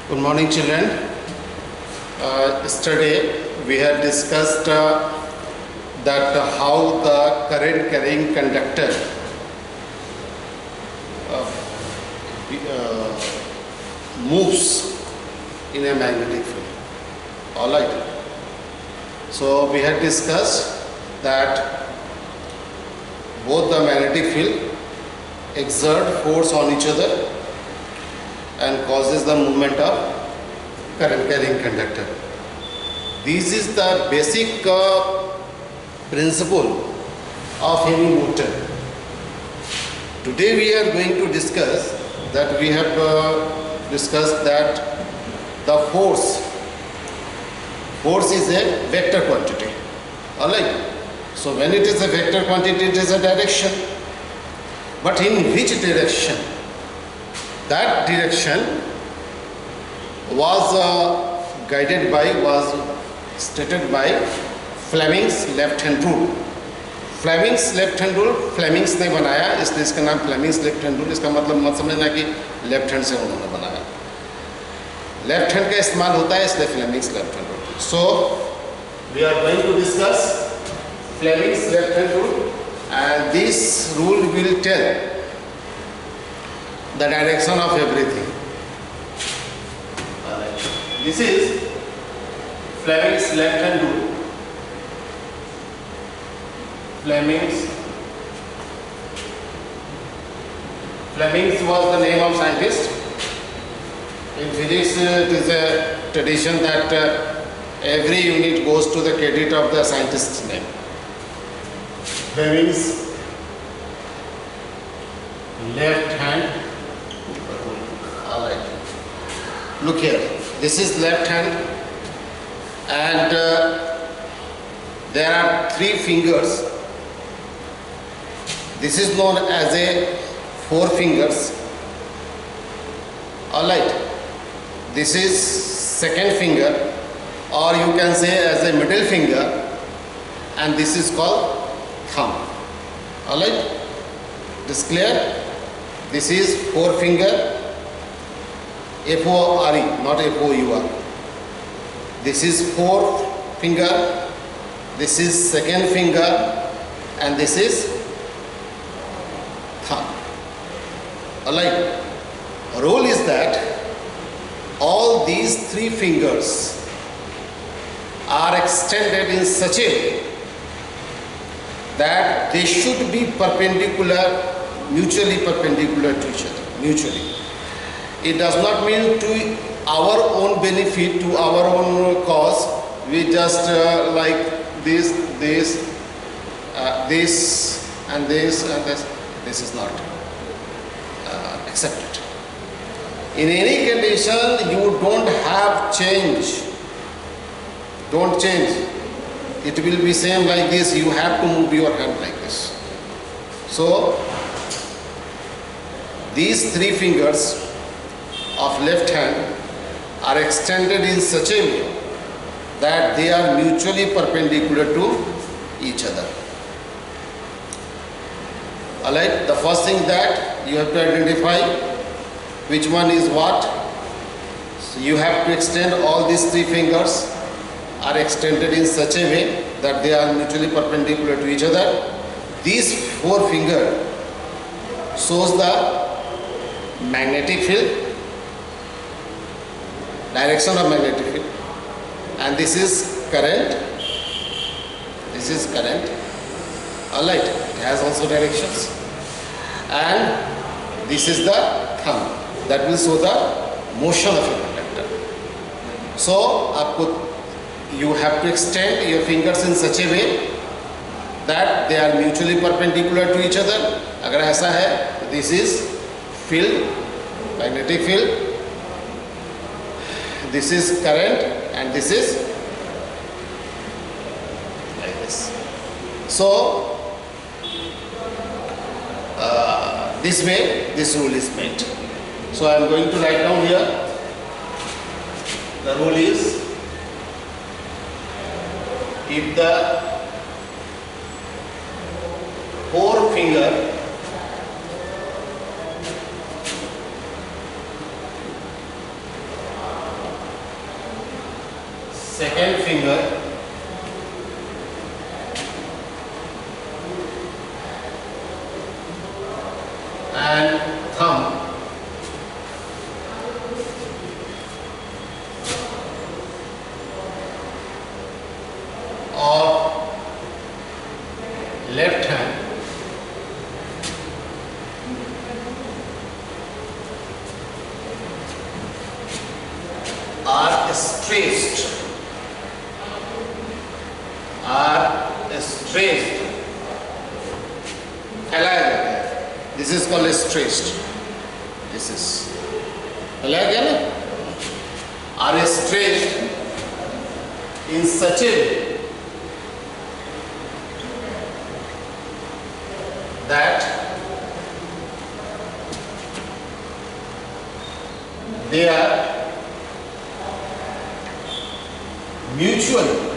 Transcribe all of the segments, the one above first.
Good morning, children. Yesterday we had discussed that how the current carrying conductor moves in a magnetic field. All right. So we had discussed that both the magnetic field exert force on each other and causes the movement of current carrying conductor. This is the basic principle of any motor. Today we are going to discuss that we have discussed that the force is a vector quantity. Alright. So when it is a vector quantity, it is a direction. But in which direction? That direction was stated by Fleming's left hand rule. Fleming's left hand rule Fleming's ने बनाया, इसलिए इसका नाम Fleming's left hand rule. इसका मतलब मत समझना कि लेफ्ट हैंड से उन्होंने बनाया. लेफ्ट हैंड का इस्तेमाल होता है, इसलिए Fleming's left hand rule. So we are going to discuss Fleming's left hand rule, and this rule will tell the direction of everything. This is Fleming's left hand rule. Fleming's was the name of scientist. In physics, it is a tradition that every unit goes to the credit of the scientist's name. Fleming's left hand. Alright. Look here. This is left hand, and there are three fingers. This is known as a four fingers. Alright. This is second finger, or you can say as a middle finger, and this is called thumb. Alright. This clear? This is four finger. F-O-R-E, not F-O-U-R. This is fourth finger, this is second finger, and this is thumb. Alright. Rule is that all these three fingers are extended in such a way that they should be perpendicular, mutually perpendicular to each other, mutually. It does not mean to our own benefit, to our own cause. We just like this, and this. This is not accepted. In any condition, you don't have change. Don't change. It will be same like this. You have to move your hand like this. So, these three fingers of left hand are extended in such a way that they are mutually perpendicular to each other. Alright, the first thing that you have to identify which one is what. So you have to extend all these three fingers are extended in such a way that they are mutually perpendicular to each other. These four fingers shows the magnetic field, direction of magnetic field, and this is current. This is current. Alright, it has also directions, and this is the thumb that will show the motion of a conductor. So you have to extend your fingers in such a way that they are mutually perpendicular to each other. अगर ऐसा है, this is field, magnetic field. This is current, and this is like this. So, this way, this rule is made. So, I am going to write down here. The rule is, if the forefinger second finger and thumb of left hand are stretched, फैलाया जाता है. This is called stretched. This is फैलाया गया ना, are stretched in such a way that they are mutually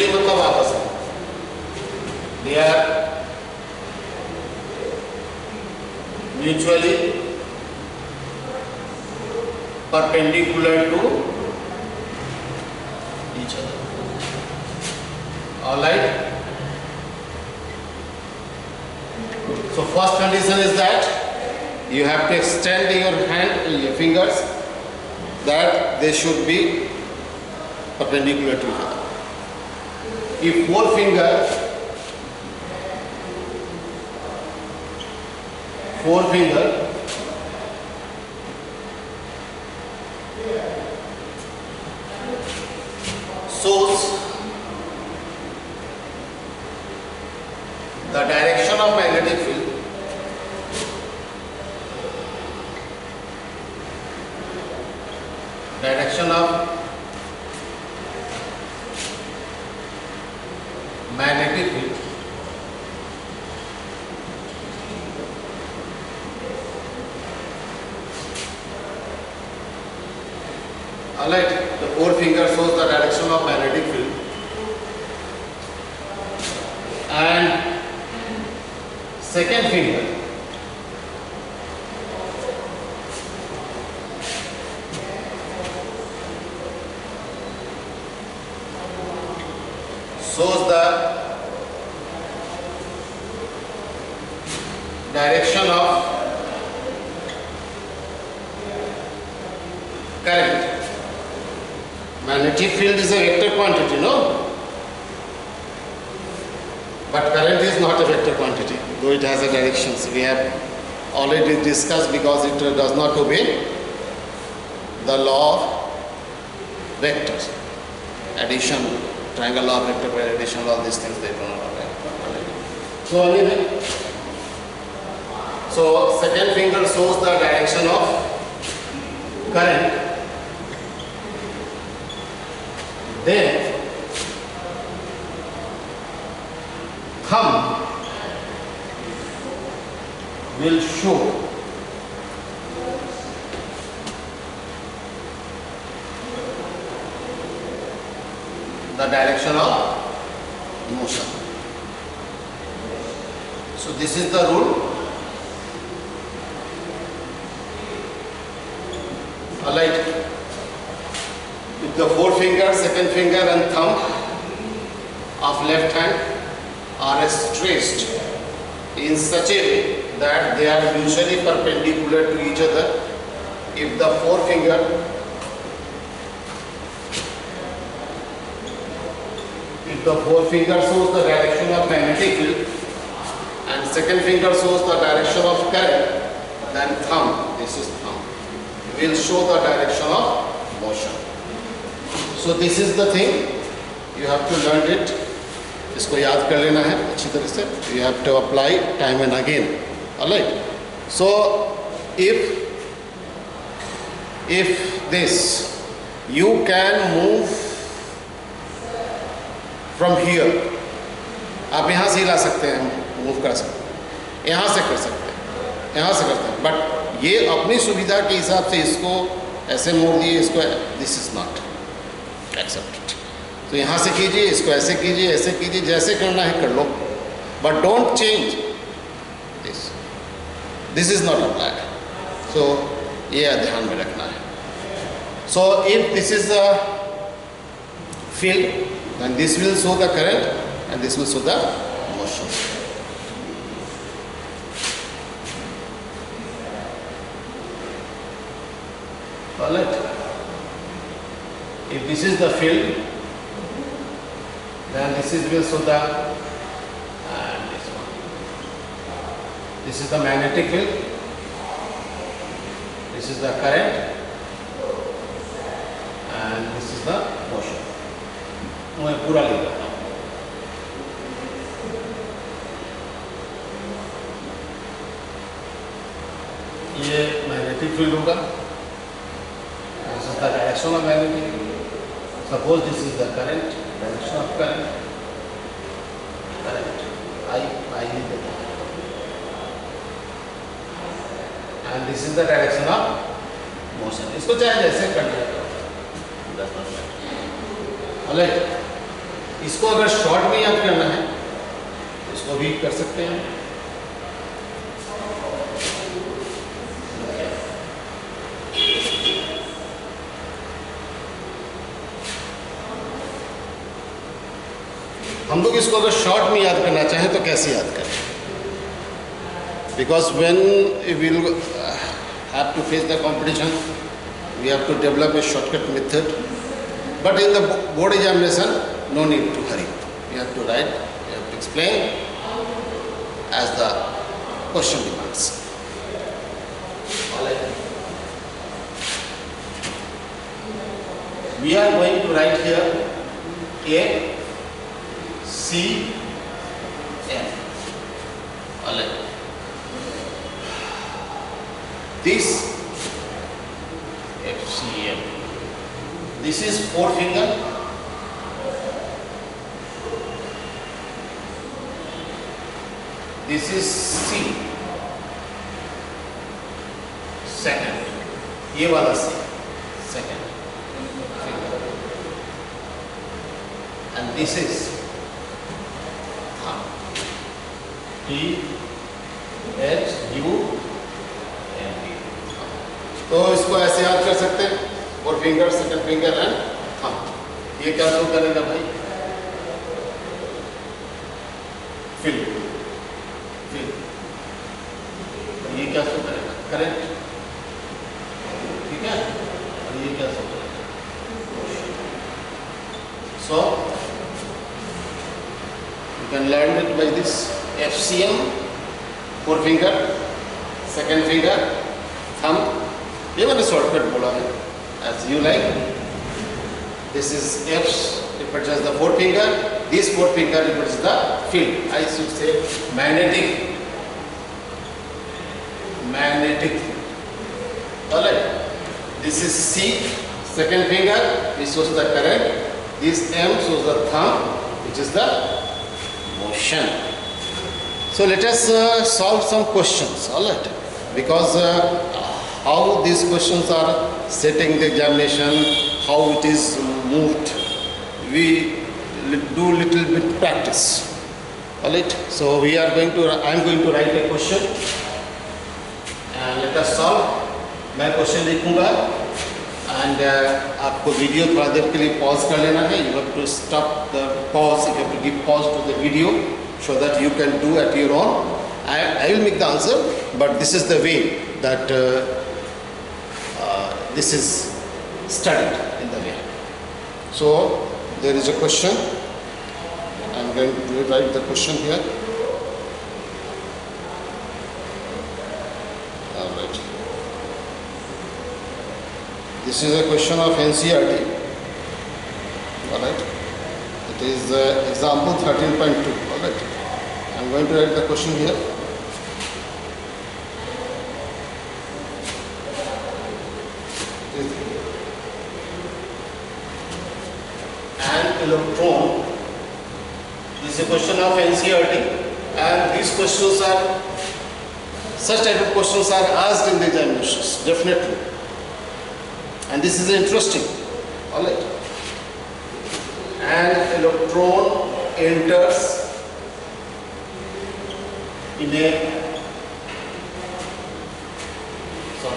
मतलब आपस में, they are mutually perpendicular to each other. All right. So first condition is that you have to extend your hand, your fingers, that they should be perpendicular to each other. If forefinger shows the direction of magnetic field, alright, the forefinger shows the direction of magnetic field, and second finger shows the direction of current. Magnetic field is a vector quantity, no? But current is not a vector quantity, though it has a direction. So we have already discussed, because it does not obey the law of vectors. Addition, triangle law, vector pair addition, all these things they do not obey. So anyway, so second finger shows the direction of current. Then thumb will show the direction of motion. So this is the rule. Alright. With the forefinger, second finger and thumb of left hand are stretched in such a way that they are usually perpendicular to each other. If the forefinger shows the direction of magnetic field and second finger shows the direction of current, then thumb, this is thumb, will show the direction of motion. So this is the thing, you have to learn it. इसको याद कर लेना है अच्छी तरह से. You have to apply time and again. Alright. So if this, you can move from here. आप यहाँ से हिला सकते हैं, मूव कर सकते हैं, यहाँ से कर सकते हैं, यहाँ से करते हैं. बट ये अपनी सुविधा के हिसाब से इसको ऐसे मोड़ दिए, इसको, दिस इज नॉट एक्सेप्टेड. तो यहाँ से कीजिए, इसको ऐसे कीजिए, ऐसे कीजिए, जैसे करना है कर लो, but don't change this. This is not applied. So ये ध्यान में रखना है. So if this is the field, then this will show the current and this will show the motion. Alright. If this is the field, then this is will show the and this one. This is the magnetic field. This is the current and this is the motion. मैं पूरा लिख रहा हूँ. ये magnetic field होगा. This is the direction of magnetic field. Suppose this is the current, direction of current. I लिख देता हूँ. And this is the direction of motion. इसको चाहे जैसे कर लिया. Alright. इसको अगर शॉर्ट में याद करना है तो इसको भी कर सकते हैं. हम लोग इसको अगर शॉर्ट में याद करना चाहें तो कैसे याद करें? Because when we will have to face the competition, we have to develop a shortcut method. But in the board examination, no need to hurry. You have to write, you have to explain as the question demands. Alright. We are going to write here A, C, M. Alright. This FCM. This is 4 finger. This is C. Second. ये वाला C. Second finger. And this is thumb. T, H, U, M, D. तो इसको ऐसे याद कर सकते हैं. 4 finger, second finger and thumb. ये क्या शो करेगा भाई? फिल. ये क्या शो करेगा? करंट. ठीक है. और ये क्या शो करेगा? So you can learn it by this. FCM, 4 finger, second finger, thumb. ये मैंने शॉर्टकट बोला है. As you like. This is F represents the 4 finger. This 4 finger represents the field. I should say magnetic field. Alright. This is C, second finger. This shows the current. This M shows the thumb, which is the motion. So let us solve some questions. Alright. Because how these questions are setting the examination, how it is moved, we do little bit practice. Alright, so I am going to write a question and let us solve. मैं question लिखूंगा and आपको video थोड़ा देर के लिए pause कर लेना है. You have to stop the pause. You have to give pause to the video so that you can do at your own. I will make the answer, but this is the way that this is studied in the way. So there is a question. I am going to write the question here. All right. This is a question of NCERT. All right. It is example 13.2. All right. I am going to write the question here. Electron. This is a question of NCERT, and these questions are such type of questions are asked in the examinations definitely, and this is interesting. All right. An electron enters in a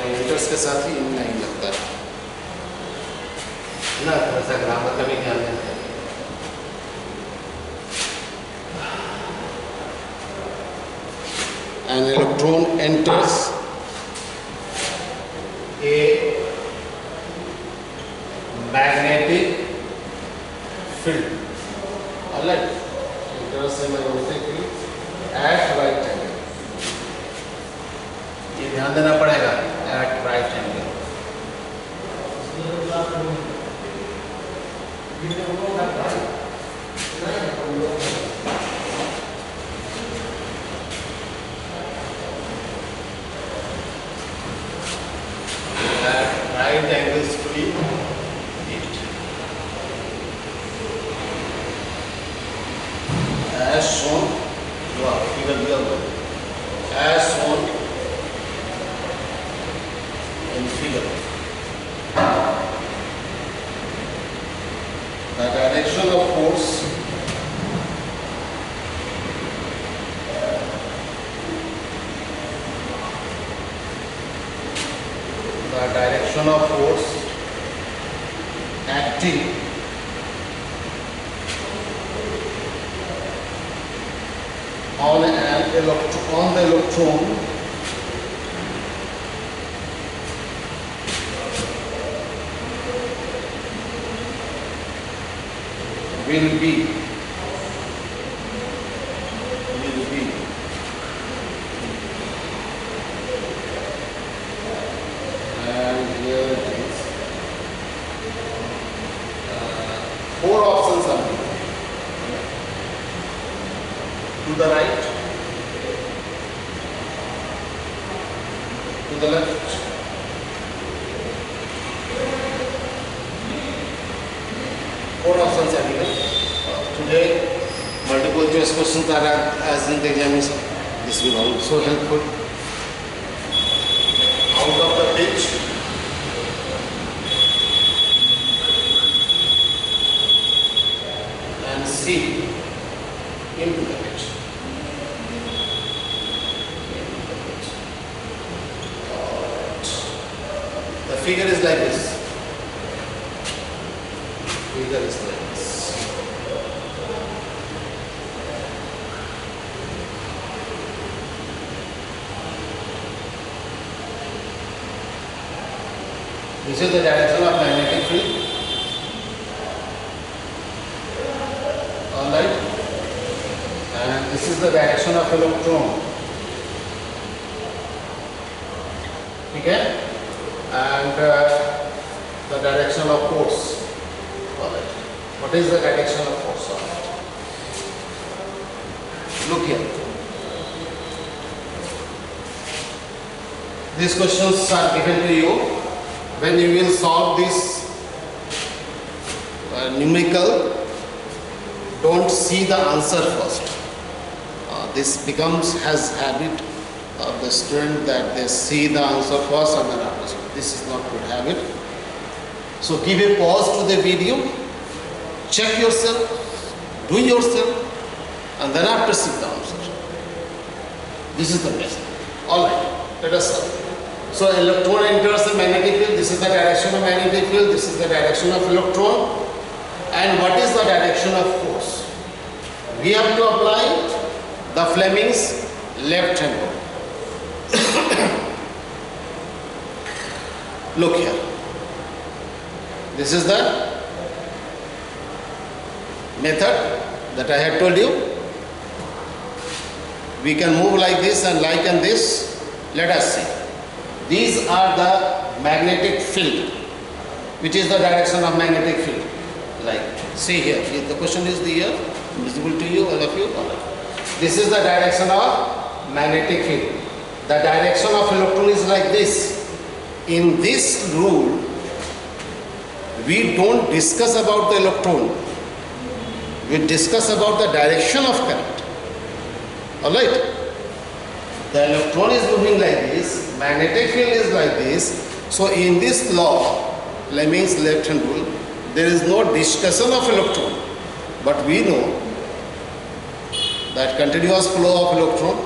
enters के साथ ही इन नहीं लगता है. ना थोड़ा सा grammar का भी ध्यान देना है। An electron enters a magnetic field. Alright, enters a magnetic field at right angle. ये ध्यान देना पड़ेगा, at right angle. Right angles to it as shown, figure दिया हुआ है, as shown in figure. The direction of force acting on the electron will be and here it is. Four options are given. To the right, to the left, four options are given. Today, multiple choice questions are as in the examination. This will also helpful. Out of the pitch, and C into the pitch. The figure is like this. Figure is like this. This is the direction of magnetic field. Alright. And this is the direction of electron. Okay? And the direction of force. Alright. What is the direction of force? Look here. These questions are given to you when you will solve this numerical. Don't see the answer first. This has habit of the student that they see the answer first and then after. This is not good habit. So give a pause to the video, check yourself, do yourself, and then after see the answer. This is the best. Alright, let us solve. So electron enters the magnetic field. This is the direction of magnetic field. This is the direction of electron. And what is the direction of force? We have to apply the Fleming's left hand rule. Look here. This is the method that I had told you. We can move like this and like and this. Let us see. These are the magnetic field. Which is the direction of magnetic field? Like, see here. The question is here, visible to you, all of you. This is the direction of magnetic field. The direction of electron is like this. In this rule, we don't discuss about the electron. We discuss about the direction of current. Alright? The electron is moving like this, magnetic field is like this. So in this law, Fleming's left hand rule, there is no discussion of electron. But we know that continuous flow of electron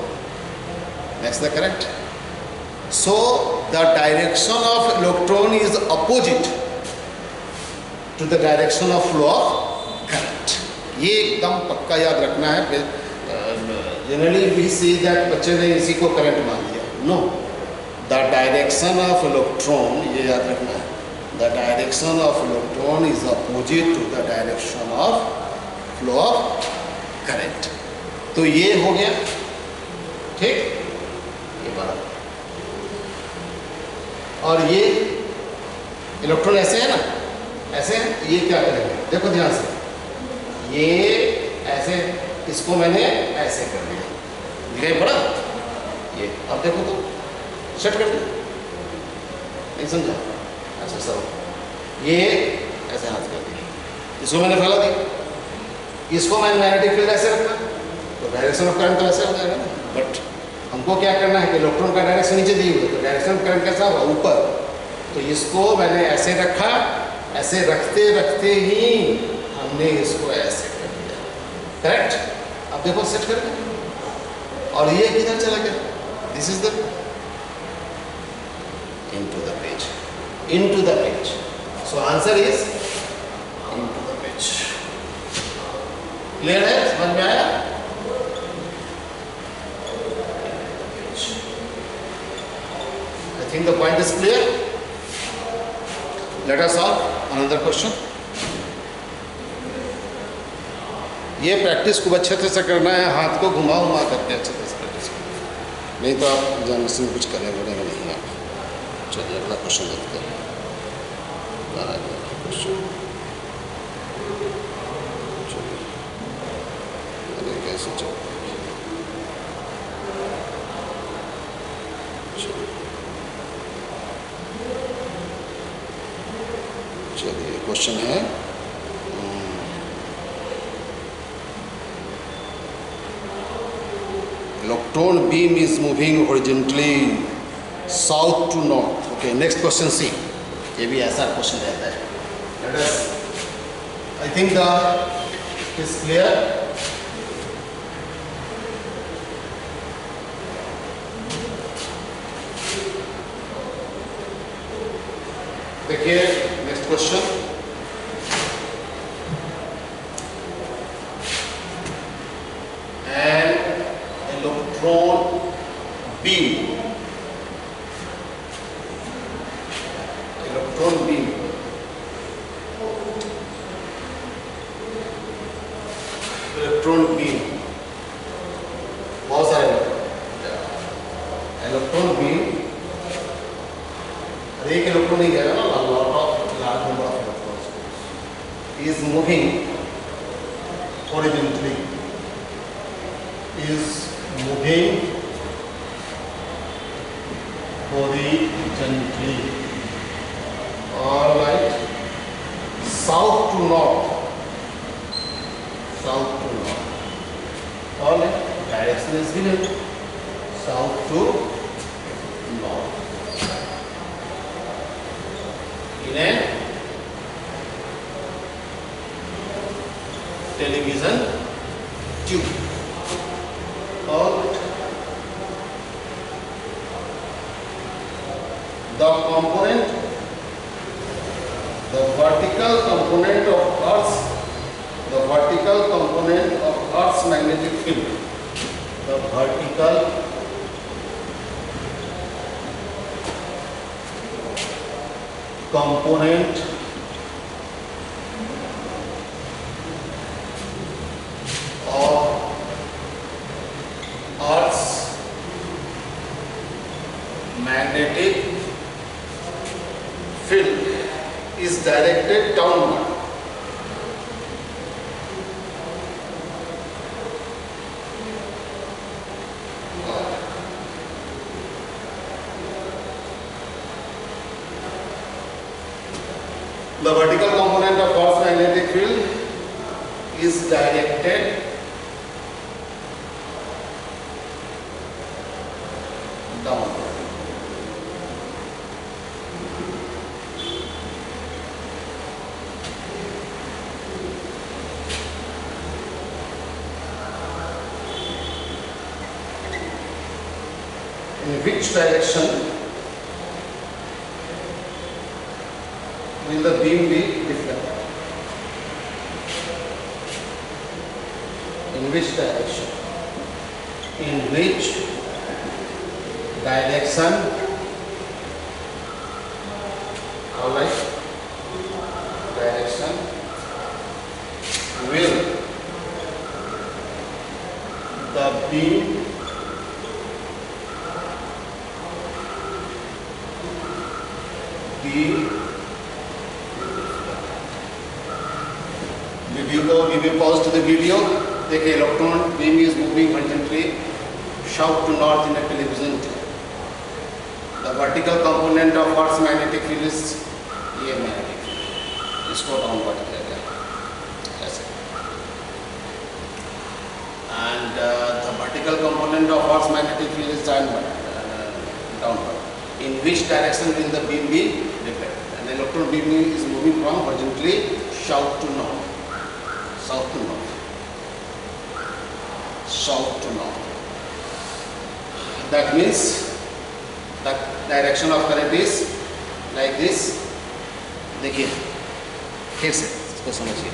makes the current. So the direction of electron is opposite to the direction of flow of current. ये एकदम पक्का याद रखना है. Generally we see that बच्चे ने इसी को करंट मान दिया. No, the direction of electron, ये याद रखना है, the direction of electron is opposite to the direction of flow of current. तो ये हो गया, ठीक, ये बात. और ये इलेक्ट्रॉन ऐसे है ना, ऐसे है, ये क्या करेंगे, देखो ध्यान से, ये ऐसे, इसको मैंने ऐसे कर दिया, दिखाई पड़ा, ये अब देखो तो सेट कर दिया, नहीं समझा, अच्छा सर, ये ऐसे हाथ कर दिया, इसको मैंने फैला दिया, इसको मैंने मैग्नेटिक फील्ड ऐसे रखा, तो डायरेक्शन ऑफ करंट तो ऐसे हो जाएगा ना. बट हमको क्या करना है कि इलेक्ट्रॉन का डायरेक्शन नीचे दी हुई है, तो डायरेक्शन ऑफ करंट कैसा होगा, ऊपर. तो इसको मैंने ऐसे रखा, ऐसे रखते रखते ही हमने इसको ऐसे कर दिया, करेक्ट. अब देखो सेट कर दिया, और ये किधर चला गया, this is the into the page, into the page. So answer is into the page. Clear है, समझ में आया? I think the point is clear. Let us solve another question. ये प्रैक्टिस खूब अच्छे से करना है, हाथ को घुमा घुमा करके अच्छे से प्रैक्टिस करना, नहीं तो आप जानने से कुछ करें बोलेंगे नहीं आप. चलिए अगला क्वेश्चन देखते हैं. क्वेश्चन चलिए, अरे कैसे चल, चलिए क्वेश्चन है, electron beam is moving horizontally south to north. Okay, next question C. ये भी ऐसा क्वेश्चन रहता है. Let us, I think the is clear. देखिए next question. An electron beam, electron beam electron beam, बहुत सारे इलेक्ट्रॉन बीम, एक electron नहीं जाएगा ना, large number of electrons, is moving horizontally, is moving horizontally, all right, south to north, south to north, all right, direction is given, south to north, in a television tube. All right. The component, the vertical component of Earth's, the vertical component of Earth's magnetic field, the vertical component of Earth's magnetic field is directed downward. The vertical component of Earth's magnetic field is directed downward. In which direction will the beam be reflected? which direction? In which direction? Alright. Direction will the beam be? Give a pause to the video. देखिए electron beam is moving horizontally south to north in a television tube. The vertical component of Earth's magnetic field is ये magnetic field. इसको downward किया गया ऐसे. And the vertical component of Earth's magnetic field is downward. In which direction will the beam be reflected? An electron beam is moving from horizontally south to north. South to north. South to north. That means the direction of current is like this. देखिए फिर से इसको समझिए.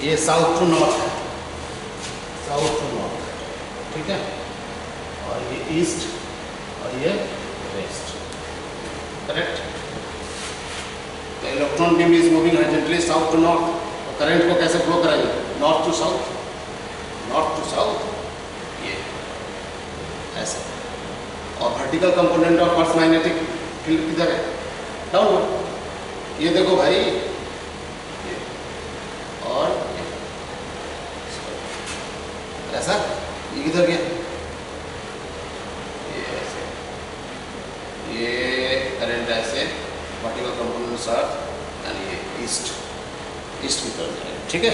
ये south to north है, south to north, ठीक है, और ये ईस्ट और ये वेस्ट, करेक्ट. तो electron beam is moving horizontally south to north, और करंट को कैसे फ्लो कराएंगे? North to south, north to south, ये ऐसे. और vertical component of earth magnetic field किधर है? डाउनवर्ड. ये देखो भाई, ये और ये ऐसा, ये किधर गया? ये ऐसे, ये करंट ऐसे वर्टिकल कंपोनेंट साथ, यानी ये ईस्ट की तरफ जाएगा, ठीक है.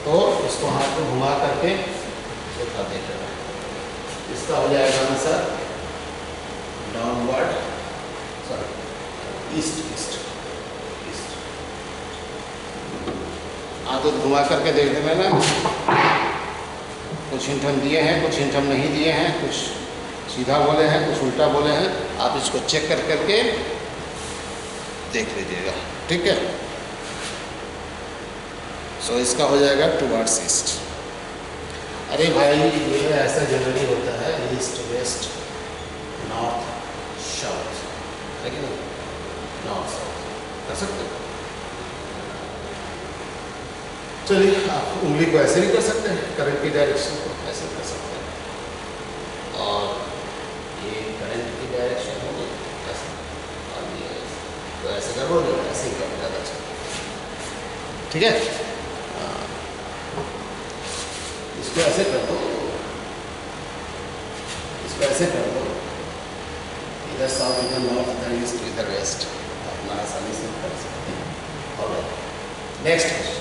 तो इसको हाथ को घुमा करके देखा देगा, इसका हो जाएगा answer downward, sorry east east east. हाथ को घुमा करके देख देना ना. कुछ हिंट हम दिए हैं, कुछ हिंट हम नहीं दिए हैं, कुछ सीधा बोले हैं, कुछ उल्टा बोले हैं. आप इसको चेक कर करके देख लीजिएगा, ठीक है. सो इसका हो जाएगा टुवर्ड्स ईस्ट. अरे भाई ये ऐसा जनरली होता है, ईस्ट वेस्ट नॉर्थ साउथ, है कि नहीं? नॉर्थ साउथ कर सकते हो. चलिए आप उंगली को ऐसे भी कर सकते हैं, करंट की डायरेक्शन को ऐसे कर सकते हैं, और ये करंट की डायरेक्शन होगी ऐसे, और ये तो ऐसे करोगे, ऐसे ही करो ज़्यादा अच्छा, ठीक है. इसको ऐसे कर दो, इसको ऐसे कर दो, इधर साउथ, इधर नॉर्थ, इधर ईस्ट, इधर वेस्ट, अपना आसानी से कर सकते हैं. और नेक्स्ट क्वेश्चन,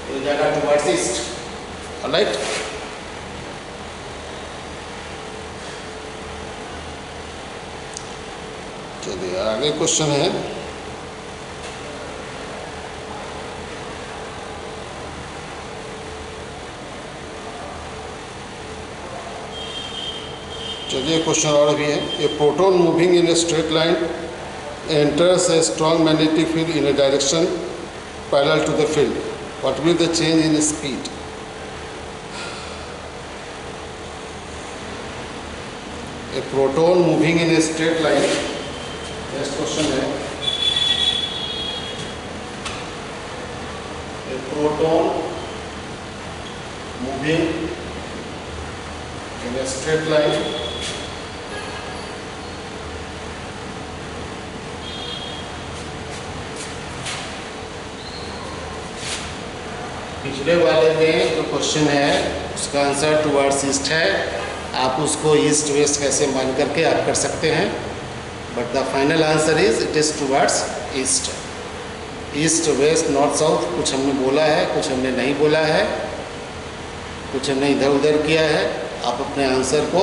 हो जाएगा टुवर्ड्स ईस्ट. ऑलराइट. चलिए आगे क्वेश्चन है. चलिए क्वेश्चन और भी है. A proton moving in a straight line enters a strong magnetic field in a direction parallel to the field. What will the change in speed? A proton moving in a straight line, next question है. A proton moving in a straight line पिछले वाले में जो question है उसका answer towards east है. आप उसको ईस्ट वेस्ट कैसे मान करके आप कर सकते हैं, but the final answer is it is towards east. East west north south कुछ हमने बोला है, कुछ हमने नहीं बोला है, कुछ हमने इधर उधर किया है. आप अपने आंसर को,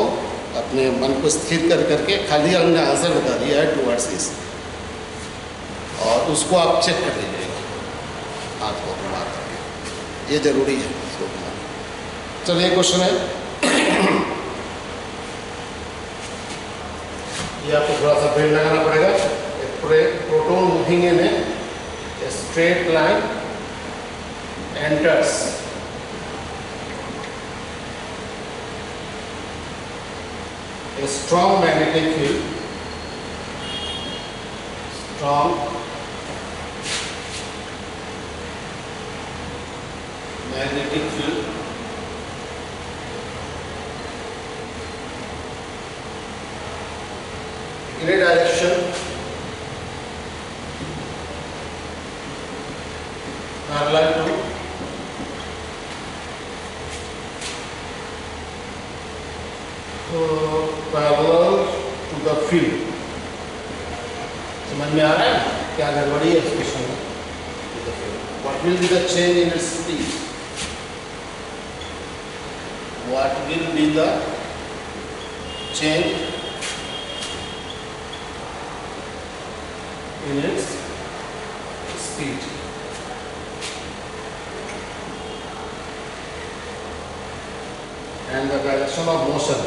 अपने मन को स्थिर कर करके खाली हमने आंसर बता दिया है टुवर्ड्स ईस्ट, और उसको आप चेक कर लीजिएगा हाथ को घुमा करके, ये जरूरी है इसको घुमाना. चलिए क्वेश्चन है, ये आपको थोड़ा सा ब्रेन लगाना पड़ेगा. Proton moving in a straight line enters a strong magnetic field. Strong magnetic field in a direction parallel to the field. समझ में आ रहा है क्या गड़बड़ी है इस क्वेश्चन में? What will be the change in its speed? What will be the change in its speed? And the direction of motion.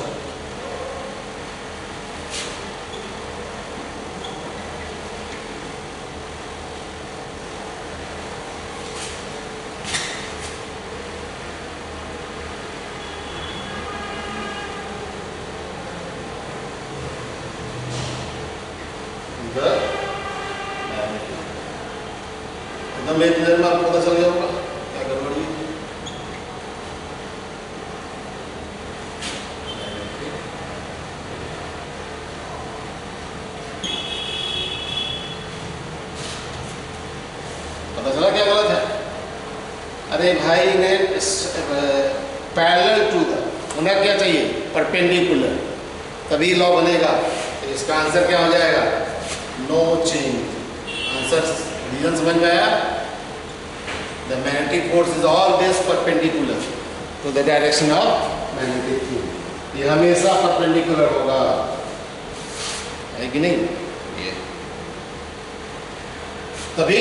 एकदम एक नजर में आपको पता चल गया होगा क्या गड़बड़ी है. पता चला क्या गलत है? अरे भाई ने पैरेलल टू द होना क्या चाहिए? परपेंडिकुलर, तभी लॉ बनेगा. तो इसका आंसर क्या हो जाएगा? No change. आंसर रीजन समझ में आया? The magnetic force is always perpendicular to the direction of magnetic field. ये हमेशा perpendicular होगा, है कि नहीं? ये तभी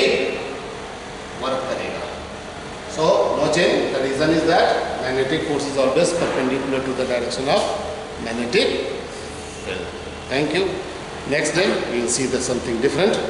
वर्क करेगा. So no change. The reason is that magnetic force is always perpendicular to the direction of magnetic field. Thank you. Next day we will see something different.